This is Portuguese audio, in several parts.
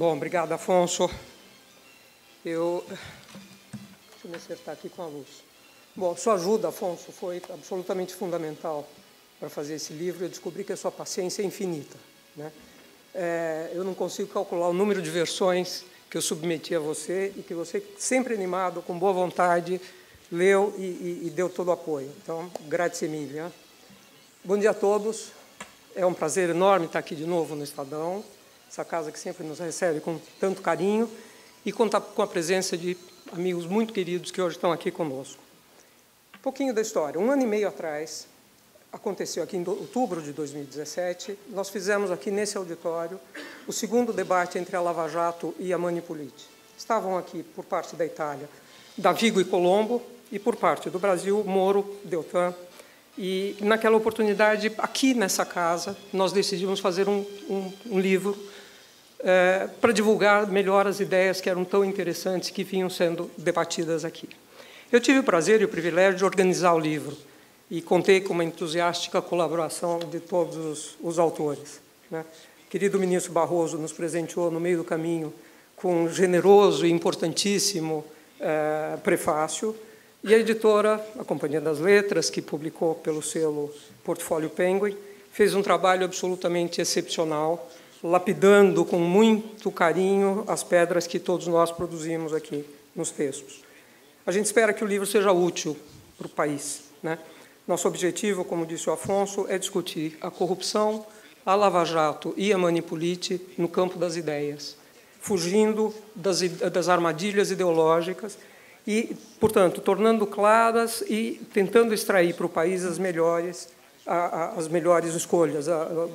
Bom, obrigado, Afonso. Deixa eu me acertar aqui com a luz. Bom, sua ajuda, Afonso, foi absolutamente fundamental para fazer esse livro. Eu descobri que a sua paciência é infinita, né? Eu não consigo calcular o número de versões que eu submeti a você e que você, sempre animado, com boa vontade, leu e deu todo o apoio. Então, grazie mille. Né? Bom dia a todos. É um prazer enorme estar aqui de novo no Estadão, essa casa que sempre nos recebe com tanto carinho, e contar com a presença de amigos muito queridos que hoje estão aqui conosco. Um pouquinho da história. 1 ano e meio atrás, aconteceu aqui em outubro de 2017, nós fizemos aqui nesse auditório o segundo debate entre a Lava Jato e a Manipulite. Estavam aqui, por parte da Itália, Davigo e Colombo, e por parte do Brasil, Moro, Deltan. E, naquela oportunidade, aqui nessa casa, nós decidimos fazer um livro para divulgar melhor as ideias que eram tão interessantes que vinham sendo debatidas aqui. Eu tive o prazer e o privilégio de organizar o livro e contei com uma entusiástica colaboração de todos os autores. Né? O querido ministro Barroso nos presenteou, no meio do caminho, com um generoso e importantíssimo prefácio, e a editora, a Companhia das Letras, que publicou pelo selo Portfólio Penguin, fez um trabalho absolutamente excepcional, lapidando com muito carinho as pedras que todos nós produzimos aqui nos textos. A gente espera que o livro seja útil para o país, né? Nosso objetivo, como disse o Afonso, é discutir a corrupção, a Lava Jato e a Manipulite no campo das ideias, fugindo das armadilhas ideológicas e, portanto, tornando claras e tentando extrair para o país as melhores escolhas,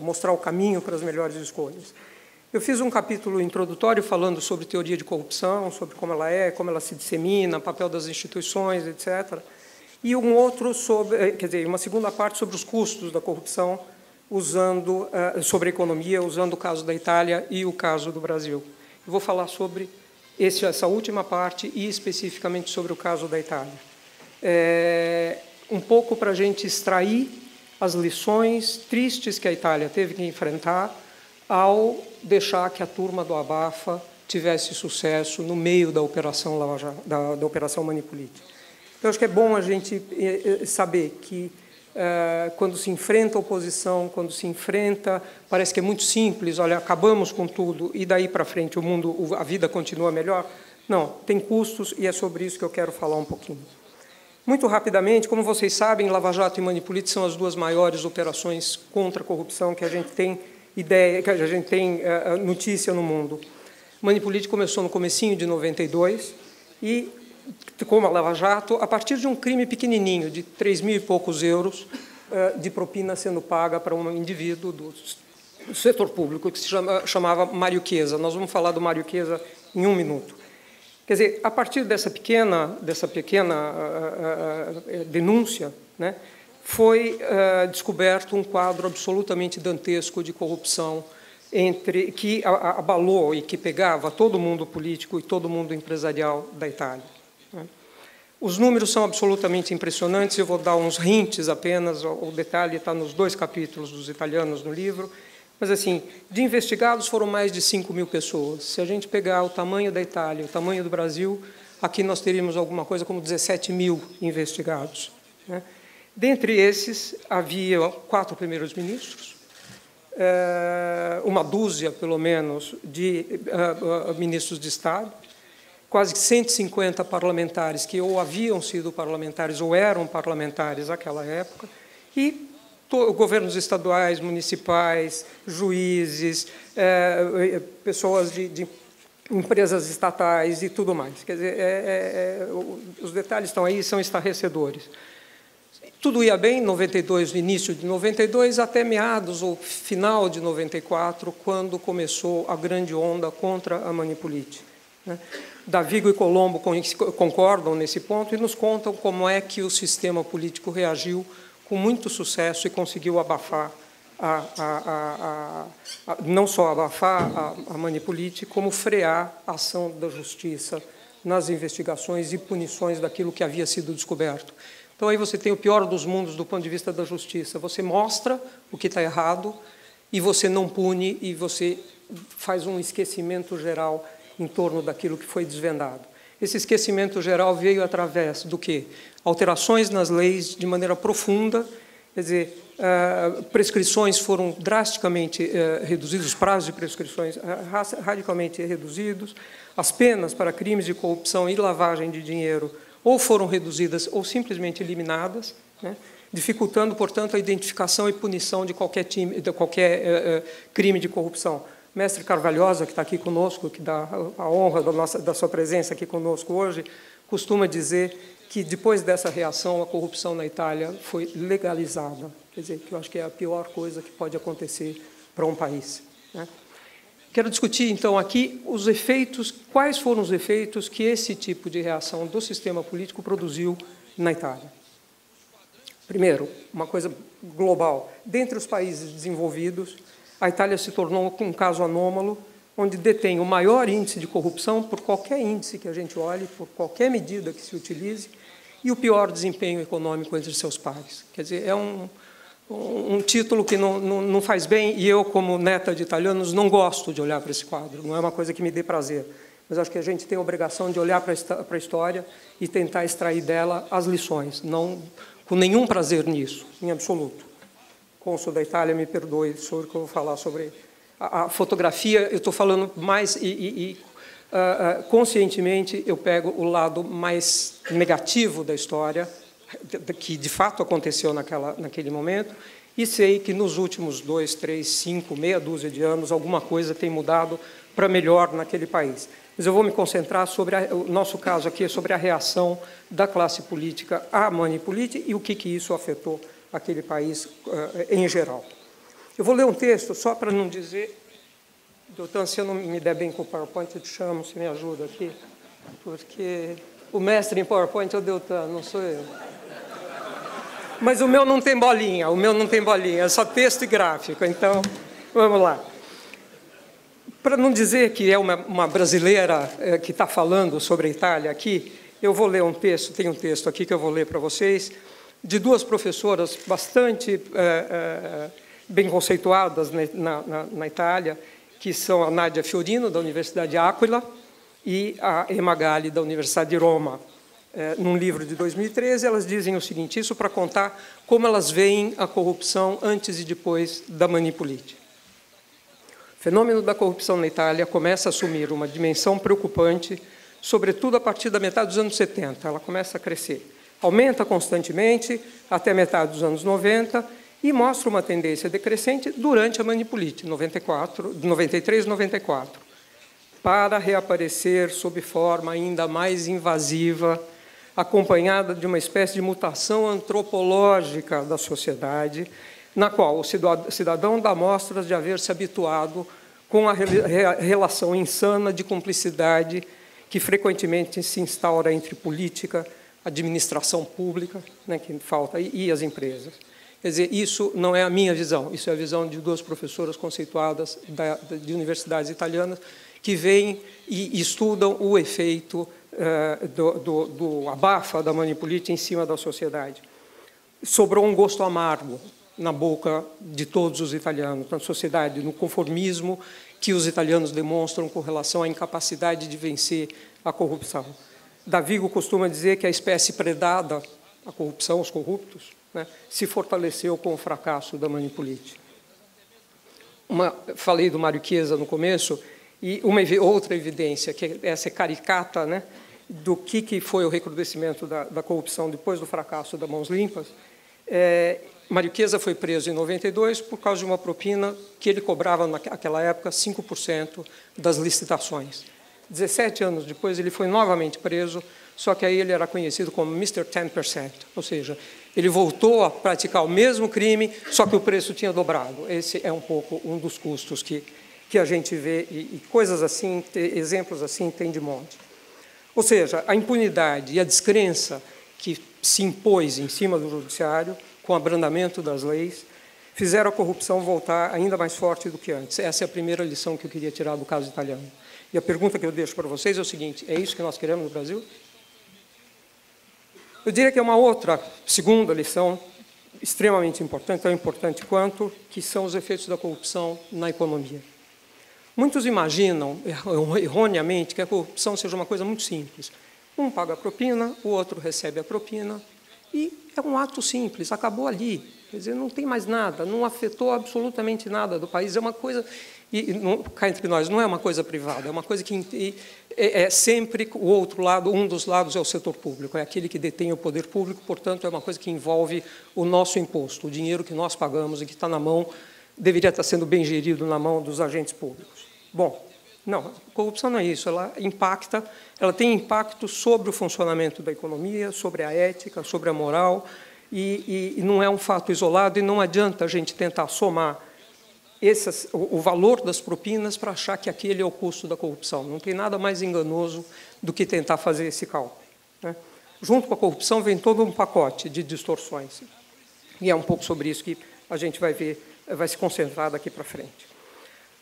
mostrar o caminho para as melhores escolhas. Eu fiz um capítulo introdutório falando sobre teoria de corrupção, sobre como ela se dissemina, papel das instituições, etc. E um outro uma segunda parte sobre os custos da corrupção, sobre a economia, usando o caso da Itália e o caso do Brasil. Eu vou falar sobre essa última parte e especificamente sobre o caso da Itália. Um pouco para a gente extrair as lições tristes que a Itália teve que enfrentar ao deixar que a turma do Abafa tivesse sucesso no meio da Operação Lava Jato, da Operação Manipulite. Então, acho que é bom a gente saber que, quando se enfrenta a oposição, quando se enfrenta, parece que é muito simples, olha, acabamos com tudo e daí para frente a vida continua melhor. Não, tem custos e é sobre isso que eu quero falar um pouquinho. Muito rapidamente, como vocês sabem, Lava Jato e Manipulite são as duas maiores operações contra a corrupção que a gente tem notícia no mundo. Manipulite começou no comecinho de 92 e, como a Lava Jato, a partir de um crime pequenininho, de 3.000 e poucos euros de propina sendo paga para um indivíduo do setor público que se chamava Mário Chiesa. Nós vamos falar do Mário Chiesa em 1 minuto. Quer dizer, a partir dessa pequena denúncia, né, foi descoberto um quadro absolutamente dantesco de corrupção que abalou e que pegava todo mundo político e todo mundo empresarial da Itália. Né. Os números são absolutamente impressionantes, eu vou dar uns hints apenas, o detalhe está nos 2 capítulos dos italianos no livro, mas, assim, de investigados foram mais de 5.000 pessoas. Se a gente pegar o tamanho da Itália, o tamanho do Brasil, aqui nós teríamos alguma coisa como 17.000 investigados. Né? Dentre esses, havia 4 primeiros-ministros, uma dúzia, pelo menos, de ministros de Estado, quase 150 parlamentares que ou haviam sido parlamentares ou eram parlamentares naquela época, e governos estaduais, municipais, juízes, pessoas de empresas estatais e tudo mais. Quer dizer, os detalhes estão aí, são estarrecedores. Tudo ia bem, 92, no início de 92, até meados ou final de 94, quando começou a grande onda contra a Manipulite. Né? Davigo e Colombo concordam nesse ponto e nos contam como é que o sistema político reagiu com muito sucesso e conseguiu abafar, não só abafar a Manipulite, como frear a ação da justiça nas investigações e punições daquilo que havia sido descoberto. Então, aí você tem o pior dos mundos do ponto de vista da justiça. Você mostra o que está errado e você não pune e você faz um esquecimento geral em torno daquilo que foi desvendado. Esse esquecimento geral veio através do quê? Alterações nas leis de maneira profunda, quer dizer, prescrições foram drasticamente reduzidas, os prazos de prescrições radicalmente reduzidos, as penas para crimes de corrupção e lavagem de dinheiro ou foram reduzidas ou simplesmente eliminadas, né, dificultando, portanto, a identificação e punição de qualquer crime de corrupção. O mestre Carvalhosa, que está aqui conosco, que dá a honra da sua presença aqui conosco hoje, costuma dizer que, depois dessa reação, a corrupção na Itália foi legalizada. Quer dizer, que eu acho que é a pior coisa que pode acontecer para um país, né? Quero discutir, então, aqui os efeitos, quais foram os efeitos que esse tipo de reação do sistema político produziu na Itália. Primeiro, uma coisa global. Dentre os países desenvolvidos, a Itália se tornou um caso anômalo, onde detém o maior índice de corrupção, por qualquer índice que a gente olhe, por qualquer medida que se utilize, e o pior desempenho econômico entre seus pares. Quer dizer, é um título que não faz bem, e eu, como neta de italianos, não gosto de olhar para esse quadro, não é uma coisa que me dê prazer. Mas acho que a gente tem a obrigação de olhar para a história e tentar extrair dela as lições, não com nenhum prazer nisso, em absoluto. O cônsul da Itália, me perdoe sobre o que eu vou falar sobre a fotografia. Eu estou falando mais conscientemente, eu pego o lado mais negativo da história, que de fato aconteceu naquele momento, e sei que nos últimos 2, 3, 5, meia dúzia de anos, alguma coisa tem mudado para melhor naquele país. Mas eu vou me concentrar sobre o nosso caso aqui, sobre a reação da classe política à Mani Puliti e o que isso afetou aquele país em geral. Eu vou ler um texto, só para não dizer... Doutor, se eu não me der bem com o PowerPoint, eu te chamo, se me ajuda aqui, porque o mestre em PowerPoint é o Deltan, não sou eu. Mas o meu não tem bolinha, é só texto e gráfico, então, vamos lá. Para não dizer que é uma brasileira que está falando sobre a Itália aqui, eu vou ler um texto, tem um texto aqui que eu vou ler para vocês, de duas professoras bastante bem conceituadas na Itália, que são a Nadia Fiorino, da Universidade de Áquila, e a Emma Galli, da Universidade de Roma. Num livro de 2013, elas dizem o seguinte, isso para contar como elas veem a corrupção antes e depois da Mani Puliti. O fenômeno da corrupção na Itália começa a assumir uma dimensão preocupante, sobretudo a partir da metade dos anos 70. Ela começa a crescer. Aumenta constantemente até a metade dos anos 90 e mostra uma tendência decrescente durante a Mani Puliti, 93 e 94, para reaparecer sob forma ainda mais invasiva, acompanhada de uma espécie de mutação antropológica da sociedade, na qual o cidadão dá mostras de haver se habituado com a relação insana de cumplicidade que frequentemente se instaura entre política, administração pública, né, que falta, e as empresas. Quer dizer, isso não é a minha visão, isso é a visão de duas professoras conceituadas de universidades italianas que vêm e estudam o efeito do abafa da Mani Puliti em cima da sociedade. Sobrou um gosto amargo na boca de todos os italianos, na sociedade, no conformismo que os italianos demonstram com relação à incapacidade de vencer a corrupção. Davigo costuma dizer que a espécie predada, a corrupção, os corruptos, né, se fortaleceu com o fracasso da Mani Puliti. Falei do Mário Chiesa no começo, e outra evidência, que essa é caricata, né, do que foi o recrudescimento da corrupção depois do fracasso da Mãos Limpas. Mário Chiesa foi preso em 92 por causa de uma propina que ele cobrava naquela época 5% das licitações. 17 anos depois ele foi novamente preso, só que aí ele era conhecido como Mr. 10%, ou seja, ele voltou a praticar o mesmo crime, só que o preço tinha dobrado. Esse é um pouco um dos custos que a gente vê, e coisas assim, exemplos assim, tem de monte. Ou seja, a impunidade e a descrença que se impôs em cima do judiciário, com o abrandamento das leis, fizeram a corrupção voltar ainda mais forte do que antes. Essa é a primeira lição que eu queria tirar do caso italiano. E a pergunta que eu deixo para vocês é o seguinte, é isso que nós queremos no Brasil? Eu diria que é uma outra, segunda lição, extremamente importante, tão importante quanto, que são os efeitos da corrupção na economia. Muitos imaginam, erroneamente, que a corrupção seja uma coisa muito simples. Um paga a propina, o outro recebe a propina, e é um ato simples, acabou ali. Quer dizer, não tem mais nada, não afetou absolutamente nada do país. É uma coisa, e cá entre nós, não é uma coisa privada, é uma coisa que é sempre o outro lado, um dos lados é o setor público, é aquele que detém o poder público, portanto, é uma coisa que envolve o nosso imposto, o dinheiro que nós pagamos e que está na mão, deveria estar sendo bem gerido na mão dos agentes públicos. Bom, não, a corrupção não é isso, ela tem impacto sobre o funcionamento da economia, sobre a ética, sobre a moral, e não é um fato isolado, e não adianta a gente tentar somar o valor das propinas para achar que aquele é o custo da corrupção. Não tem nada mais enganoso do que tentar fazer esse cálculo, né? Junto com a corrupção vem todo um pacote de distorções, e é um pouco sobre isso que a gente vai ver, vai se concentrar daqui para frente.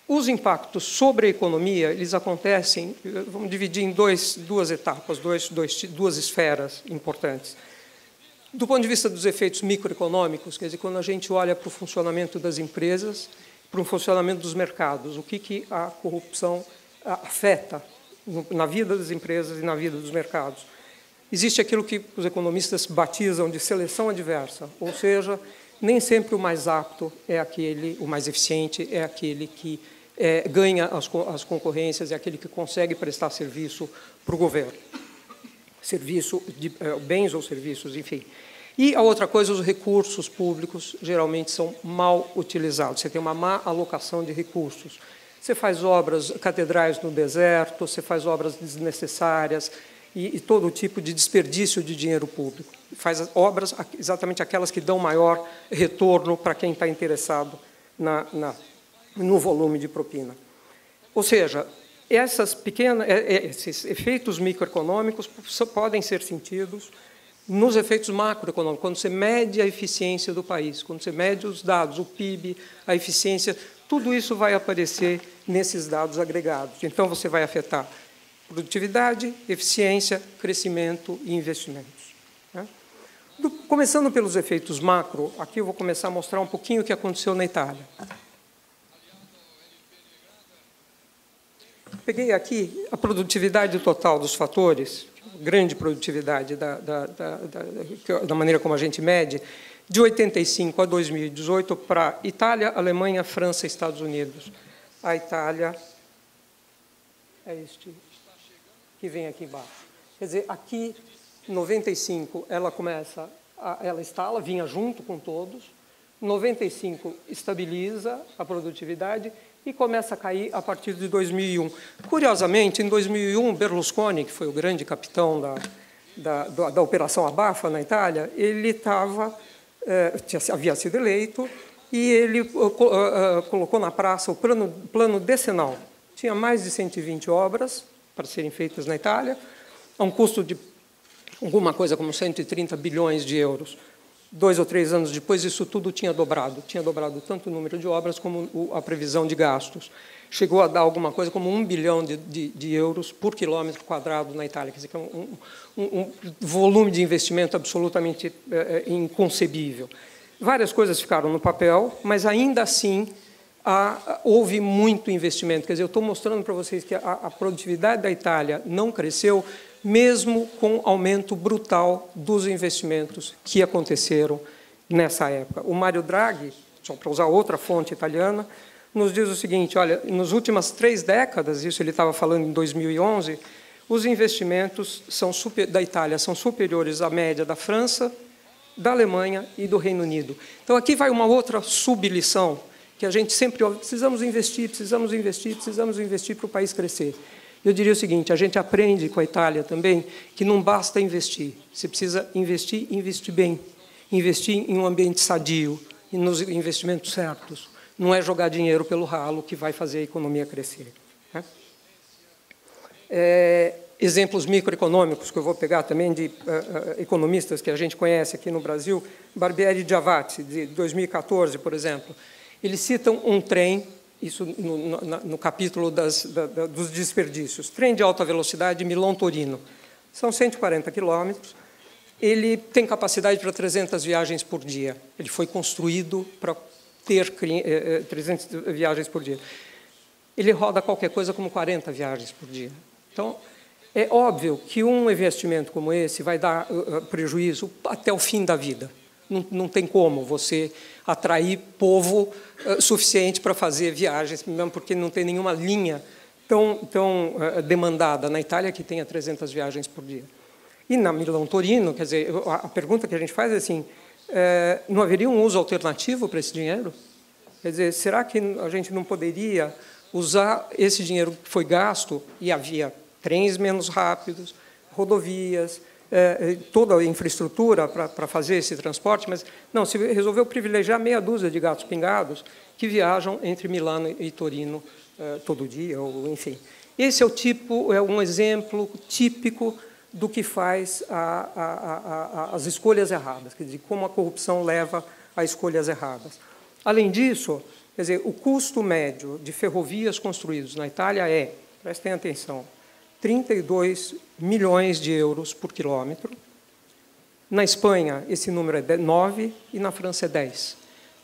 Os impactos sobre a economia, eles acontecem, vamos dividir em duas etapas, duas esferas importantes. Do ponto de vista dos efeitos microeconômicos, quer dizer, quando a gente olha para o funcionamento das empresas, para o funcionamento dos mercados, o que a corrupção afeta na vida das empresas e na vida dos mercados. Existe aquilo que os economistas batizam de seleção adversa, ou seja, nem sempre o mais apto é aquele, o mais eficiente é aquele que ganha as concorrências, é aquele que consegue prestar serviço para o governo. Serviço de bens ou serviços, enfim. E a outra coisa, os recursos públicos geralmente são mal utilizados. Você tem uma má alocação de recursos. Você faz obras, catedrais no deserto, você faz obras desnecessárias e todo tipo de desperdício de dinheiro público. Faz obras exatamente aquelas que dão maior retorno para quem está interessado no volume de propina. Ou seja, esses efeitos microeconômicos podem ser sentidos nos efeitos macroeconômicos, quando você mede a eficiência do país, quando você mede os dados, o PIB, a eficiência, tudo isso vai aparecer nesses dados agregados. Então, você vai afetar produtividade, eficiência, crescimento e investimentos, né? Começando pelos efeitos macro, aqui eu vou começar a mostrar um pouquinho o que aconteceu na Itália. Peguei aqui a produtividade total dos fatores, grande produtividade da maneira como a gente mede, de 85 a 2018 para Itália, Alemanha, França e Estados Unidos. A Itália é este que vem aqui embaixo. Quer dizer, aqui, em 95, ela vinha junto com todos, 95 estabiliza a produtividade e começa a cair a partir de 2001. Curiosamente, em 2001, Berlusconi, que foi o grande capitão da Operação Abafa na Itália, ele havia sido eleito e ele colocou na praça o plano decenal. Tinha mais de 120 obras para serem feitas na Itália, a um custo de alguma coisa como 130 bilhões de euros. 2 ou 3 anos depois, isso tudo tinha dobrado tanto o número de obras como a previsão de gastos. Chegou a dar alguma coisa como 1 bilhão de euros por quilômetro quadrado na Itália, quer dizer, que é um volume de investimento absolutamente inconcebível. Várias coisas ficaram no papel, mas ainda assim houve muito investimento. Quer dizer, eu estou mostrando para vocês que a produtividade da Itália não cresceu, mesmo com aumento brutal dos investimentos que aconteceram nessa época. O Mário Draghi, só para usar outra fonte italiana, nos diz o seguinte, olha, nas últimas 3 décadas, isso ele estava falando em 2011, os investimentos da Itália são superiores à média da França, da Alemanha e do Reino Unido. Então, aqui vai uma outra sublição, que a gente sempre ouve, precisamos investir para o país crescer. Eu diria o seguinte, a gente aprende com a Itália também que não basta investir, você precisa investir bem, investir em um ambiente sadio, e nos investimentos certos. Não é jogar dinheiro pelo ralo que vai fazer a economia crescer, né? Exemplos microeconômicos que eu vou pegar também de economistas que a gente conhece aqui no Brasil, Barbieri e Giavazzi, de 2014, por exemplo. Eles citam um trem, isso no capítulo dos desperdícios. Trem de alta velocidade Milão-Torino. São 140 quilômetros. Ele tem capacidade para 300 viagens por dia. Ele foi construído para ter 300 viagens por dia. ele roda qualquer coisa como 40 viagens por dia. Então, é óbvio que um investimento como esse vai dar prejuízo até o fim da vida. Não tem como você atrair povo suficiente para fazer viagens, mesmo porque não tem nenhuma linha tão demandada na Itália que tenha 300 viagens por dia. E na Milão-Torino, quer dizer, a pergunta que a gente faz é assim, não haveria um uso alternativo para esse dinheiro? Quer dizer, será que a gente não poderia usar esse dinheiro que foi gasto, e havia trens menos rápidos, rodovias, toda a infraestrutura para fazer esse transporte, mas não, se resolveu privilegiar meia dúzia de gatos pingados que viajam entre Milano e Torino todo dia, ou enfim. Esse é um exemplo típico do que faz as escolhas erradas, quer dizer, como a corrupção leva a escolhas erradas. Além disso, quer dizer, o custo médio de ferrovias construídas na Itália prestem atenção, 32 milhões de euros por quilômetro. Na Espanha, esse número é 9 e na França é 10.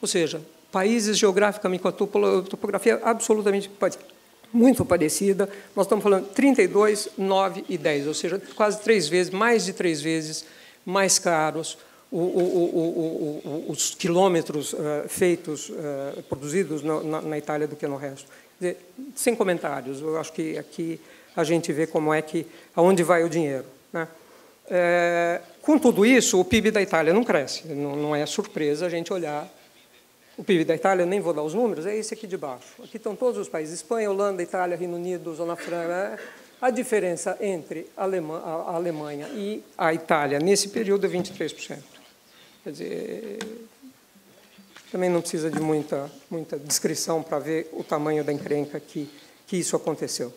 Ou seja, países geograficamente com a topografia absolutamente muito parecida, nós estamos falando 32, 9 e 10, ou seja, quase 3 vezes, mais de 3 vezes mais caros os quilômetros produzidos na Itália do que no resto. Quer dizer, sem comentários, eu acho que aqui a gente vê como aonde vai o dinheiro, né? Com tudo isso, o PIB da Itália não cresce, não é surpresa a gente olhar. O PIB da Itália, nem vou dar os números, é esse aqui de baixo. Aqui estão todos os países, Espanha, Holanda, Itália, Reino Unido, Zona Franca. A diferença entre a Alemanha e a Itália nesse período é 23%. Quer dizer, também não precisa de muita descrição para ver o tamanho da encrenca que isso aconteceu.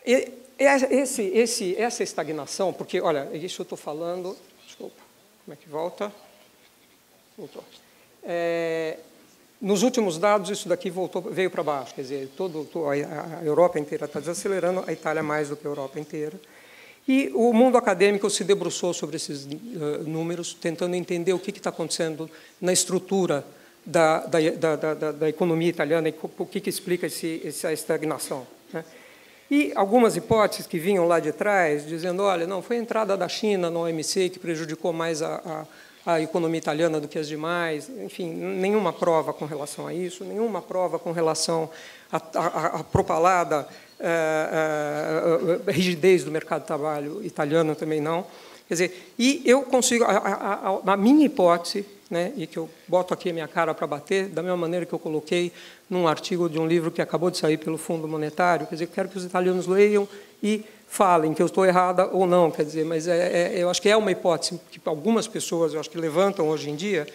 E essa estagnação, porque, olha, isso eu estou falando... Desculpa, como é que volta? Voltou. Nos últimos dados, isso daqui veio para baixo, quer dizer, a Europa inteira está desacelerando, a Itália mais do que a Europa inteira. E o mundo acadêmico se debruçou sobre esses números, tentando entender o que está acontecendo na estrutura da economia italiana e o que explica essa estagnação, né? E algumas hipóteses que vinham lá de trás, dizendo, olha, não, foi a entrada da China no OMC que prejudicou mais a economia italiana do que as demais, enfim, nenhuma prova com relação a isso, nenhuma prova com relação à propalada rigidez do mercado de trabalho italiano também não. Quer dizer, e eu consigo, a minha hipótese, né, e que eu boto aqui a minha cara para bater, da mesma maneira que eu coloquei num artigo de um livro que acabou de sair pelo Fundo Monetário, quer dizer, quero que os italianos leiam e falem que eu estou errada ou não, quer dizer, mas eu acho que é uma hipótese que algumas pessoas, eu acho que levantam hoje em dia,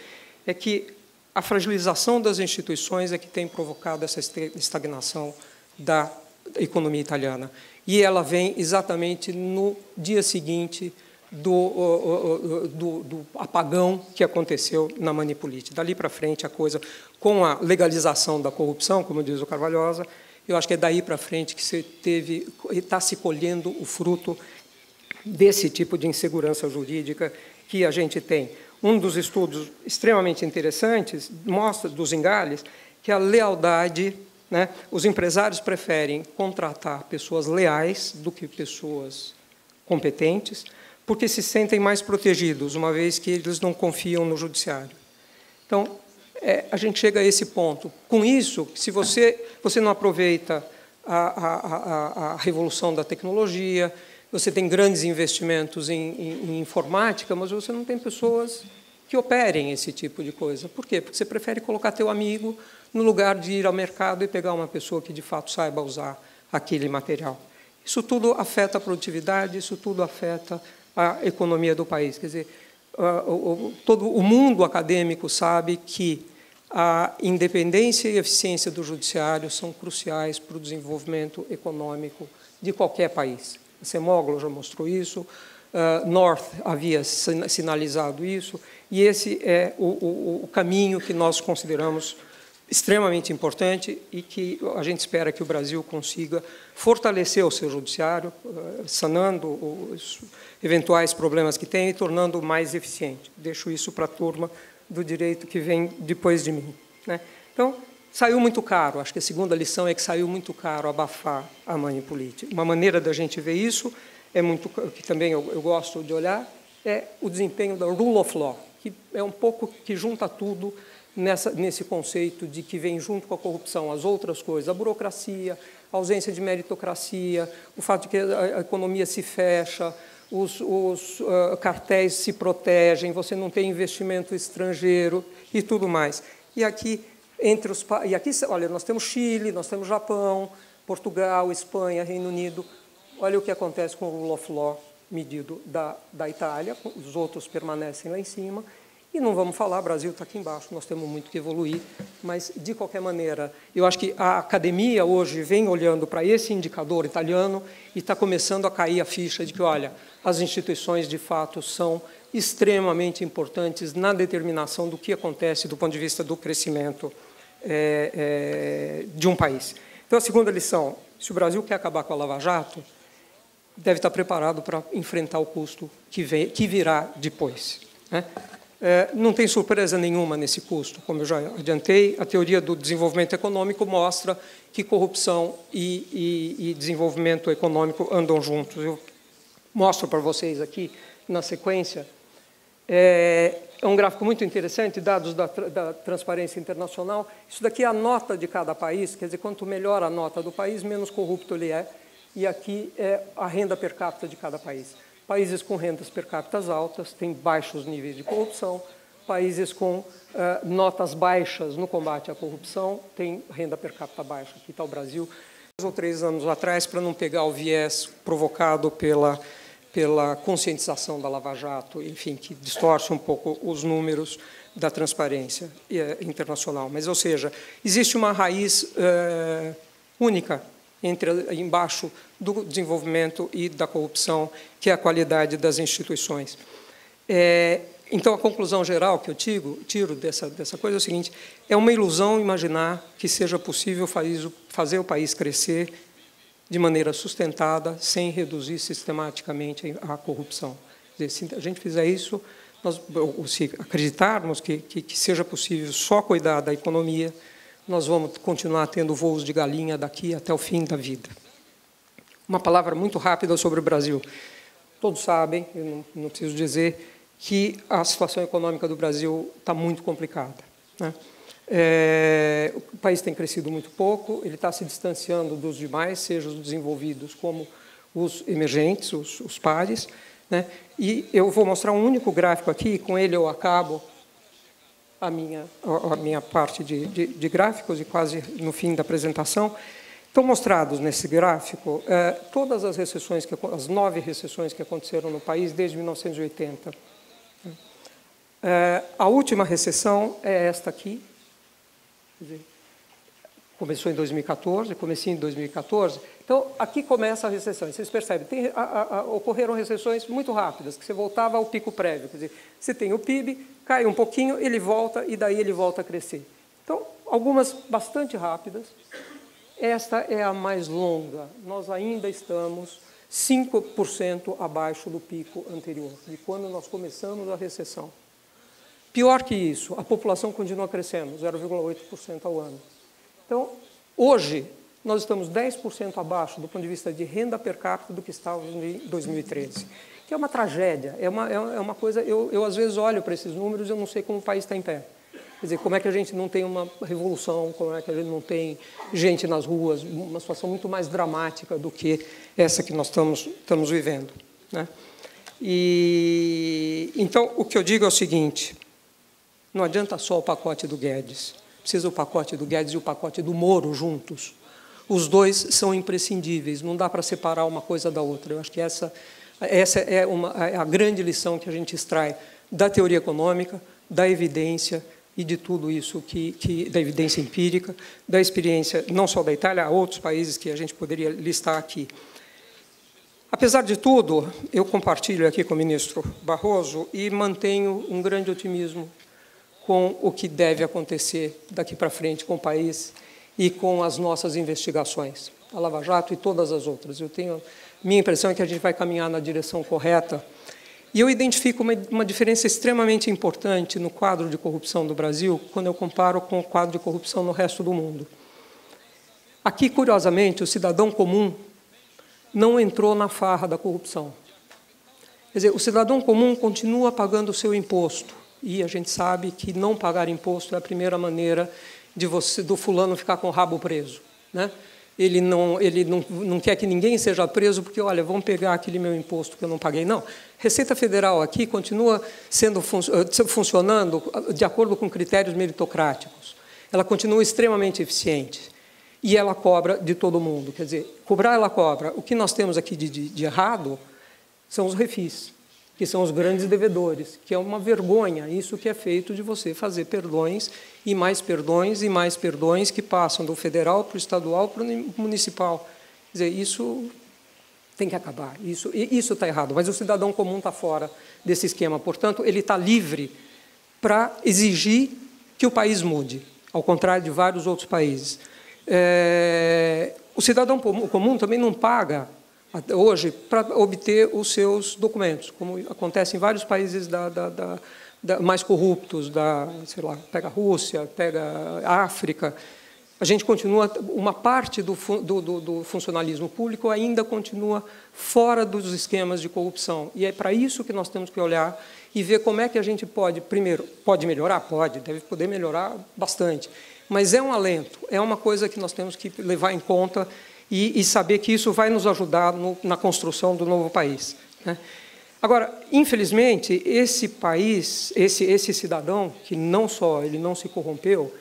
é que a fragilização das instituições é que tem provocado essa estagnação da economia italiana. E ela vem exatamente no dia seguinte do apagão que aconteceu na Manipolite. Dali para frente, a coisa, com a legalização da corrupção, como diz o Carvalhosa, eu acho que é daí para frente que está se colhendo o fruto desse tipo de insegurança jurídica que a gente tem. Um dos estudos extremamente interessantes mostra, dos Ingales, que a lealdade, né, os empresários preferem contratar pessoas leais do que pessoas competentes, porque se sentem mais protegidos, uma vez que eles não confiam no judiciário. Então, a gente chega a esse ponto. Com isso, se você não aproveita a revolução da tecnologia, você tem grandes investimentos em informática, mas você não tem pessoas que operem esse tipo de coisa. Por quê? Porque você prefere colocar teu amigo no lugar de ir ao mercado e pegar uma pessoa que, de fato, saiba usar aquele material. Isso tudo afeta a produtividade, isso tudo afeta a economia do país. Quer dizer, todo o mundo acadêmico sabe que a independência e a eficiência do judiciário são cruciais para o desenvolvimento econômico de qualquer país. A Semoglo já mostrou isso, North havia sinalizado isso, e esse é o caminho que nós consideramos extremamente importante e que a gente espera que o Brasil consiga fortalecer o seu judiciário, sanando os eventuais problemas que tem e tornando-o mais eficiente. Deixo isso para a turma do direito que vem depois de mim, né? Então, Saiu muito caro. Acho que a segunda lição é que saiu muito caro abafar a money política. Uma maneira da gente ver isso, que também eu gosto de olhar, é o desempenho da rule of law, que é um pouco que junta tudo nesse conceito de que vem junto com a corrupção as outras coisas, a burocracia, a ausência de meritocracia, o fato de que a economia se fecha, os cartéis se protegem, você não tem investimento estrangeiro e tudo mais. E aqui, olha, nós temos Chile, nós temos Japão, Portugal, Espanha, Reino Unido. Olha o que acontece com o rule of law medido da Itália, os outros permanecem lá em cima. E não vamos falar, o Brasil está aqui embaixo, nós temos muito que evoluir, mas, de qualquer maneira, eu acho que a academia hoje vem olhando para esse indicador italiano e está começando a cair a ficha de que, olha, as instituições, de fato, são extremamente importantes na determinação do que acontece do ponto de vista do crescimento de um país. Então, a segunda lição, se o Brasil quer acabar com a Lava Jato, deve estar preparado para enfrentar o custo que virá depois, né? Não tem surpresa nenhuma nesse custo, como eu já adiantei. A teoria do desenvolvimento econômico mostra que corrupção e desenvolvimento econômico andam juntos. Eu mostro para vocês aqui, na sequência, é um gráfico muito interessante, dados da Transparência Internacional. Isso daqui é a nota de cada país, quer dizer, quanto melhor a nota do país, menos corrupto ele é. E aqui é a renda per capita de cada país. Países com rendas per capita altas têm baixos níveis de corrupção. Países com notas baixas no combate à corrupção têm renda per capita baixa. Aqui está o Brasil. 2 ou 3 anos atrás, para não pegar o viés provocado pela conscientização da Lava Jato, enfim, que distorce um pouco os números da transparência internacional. Mas, ou seja, existe uma raiz única embaixo do desenvolvimento e da corrupção, que é a qualidade das instituições. Então, a conclusão geral que eu tiro dessa coisa é o seguinte: é uma ilusão imaginar que seja possível fazer o país crescer de maneira sustentada, sem reduzir sistematicamente a corrupção. Quer dizer, se a gente fizer isso, se acreditarmos que seja possível só cuidar da economia, nós vamos continuar tendo voos de galinha daqui até o fim da vida. Uma palavra muito rápida sobre o Brasil. Todos sabem, eu não preciso dizer, que a situação econômica do Brasil está muito complicada, né? O país tem crescido muito pouco, ele está se distanciando dos demais, seja os desenvolvidos como os emergentes, os pares, né? E eu vou mostrar um único gráfico aqui, com ele eu acabo a minha parte de gráficos, e quase no fim da apresentação. Estão mostrados nesse gráfico todas as 9 recessões que aconteceram no país desde 1980. A última recessão é esta aqui. Quer dizer, começou em 2014, comecinho em 2014. Então, aqui começa a recessão. Vocês percebem, ocorreram recessões muito rápidas, que você voltava ao pico prévio. Quer dizer, você tem o PIB, cai um pouquinho, ele volta, e daí ele volta a crescer. Então, algumas bastante rápidas. Esta é a mais longa. Nós ainda estamos 5% abaixo do pico anterior, de quando nós começamos a recessão. Pior que isso, a população continua crescendo, 0,8% ao ano. Então, hoje, nós estamos 10% abaixo do ponto de vista de renda per capita do que estávamos em 2013, que é uma tragédia, é uma coisa. Eu às vezes olho para esses números e eu não sei como o país está em pé. Quer dizer, como é que a gente não tem uma revolução, como é que a gente não tem gente nas ruas, uma situação muito mais dramática do que essa que nós estamos vivendo, né? Então, o que eu digo é o seguinte: não adianta só o pacote do Guedes, precisa o pacote do Guedes e o pacote do Moro juntos. Os dois são imprescindíveis, não dá para separar uma coisa da outra. Eu acho que essa é a grande lição que a gente extrai da teoria econômica, da evidência e de tudo isso, da evidência empírica, da experiência não só da Itália, há outros países que a gente poderia listar aqui. Apesar de tudo, eu compartilho aqui com o ministro Barroso e mantenho um grande otimismo com o que deve acontecer daqui para frente com o país e com as nossas investigações, a Lava Jato e todas as outras. Minha impressão é que a gente vai caminhar na direção correta. E eu identifico uma diferença extremamente importante no quadro de corrupção do Brasil, quando eu comparo com o quadro de corrupção no resto do mundo. Aqui, curiosamente, o cidadão comum não entrou na farra da corrupção. Quer dizer, o cidadão comum continua pagando o seu imposto, e a gente sabe que não pagar imposto é a primeira maneira do fulano ficar com o rabo preso, né? Ele não quer que ninguém seja preso porque, olha, vão pegar aquele meu imposto que eu não paguei. Não. Receita Federal aqui continua funcionando de acordo com critérios meritocráticos. Ela continua extremamente eficiente. E ela cobra de todo mundo. Quer dizer, cobrar, ela cobra. O que nós temos aqui de errado são os refis, que são os grandes devedores, que é uma vergonha isso que é feito de você fazer perdões e mais perdões que passam do federal para o estadual para o municipal. Quer dizer, isso tem que acabar, isso está errado, mas o cidadão comum está fora desse esquema, portanto, ele está livre para exigir que o país mude, ao contrário de vários outros países. O cidadão comum também não paga hoje para obter os seus documentos, como acontece em vários países mais corruptos, sei lá, pega a Rússia, pega a África. A gente continua, uma parte do funcionalismo público ainda continua fora dos esquemas de corrupção. E é para isso que nós temos que olhar e ver como é que a gente pode, primeiro, pode melhorar? Pode, deve poder melhorar bastante. Mas é um alento, é uma coisa que nós temos que levar em conta e saber que isso vai nos ajudar na construção do novo país, né? Agora, infelizmente, esse país, esse cidadão, que não só ele não se corrompeu,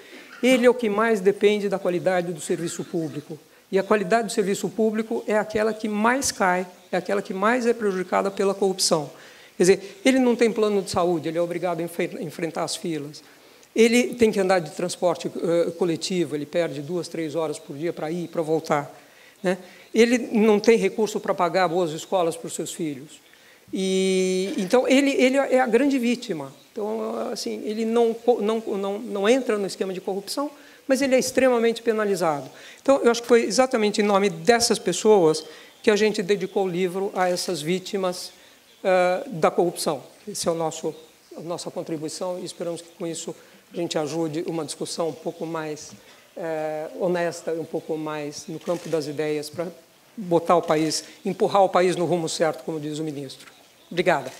ele é o que mais depende da qualidade do serviço público. E a qualidade do serviço público é aquela que mais cai, é aquela que mais é prejudicada pela corrupção. Quer dizer, ele não tem plano de saúde, ele é obrigado a enfrentar as filas. Ele tem que andar de transporte coletivo, ele perde 2, 3 horas por dia para ir e para voltar, né? Ele não tem recurso para pagar boas escolas para os seus filhos. Então, ele é a grande vítima. Então, assim, ele não entra no esquema de corrupção, mas ele é extremamente penalizado. Então, eu acho que foi exatamente em nome dessas pessoas que a gente dedicou o livro a essas vítimas da corrupção. Essa é a nossa contribuição e esperamos que, com isso, a gente ajude uma discussão um pouco mais honesta, um pouco mais no campo das ideias, para botar o país, empurrar o país no rumo certo, como diz o ministro. Obrigada.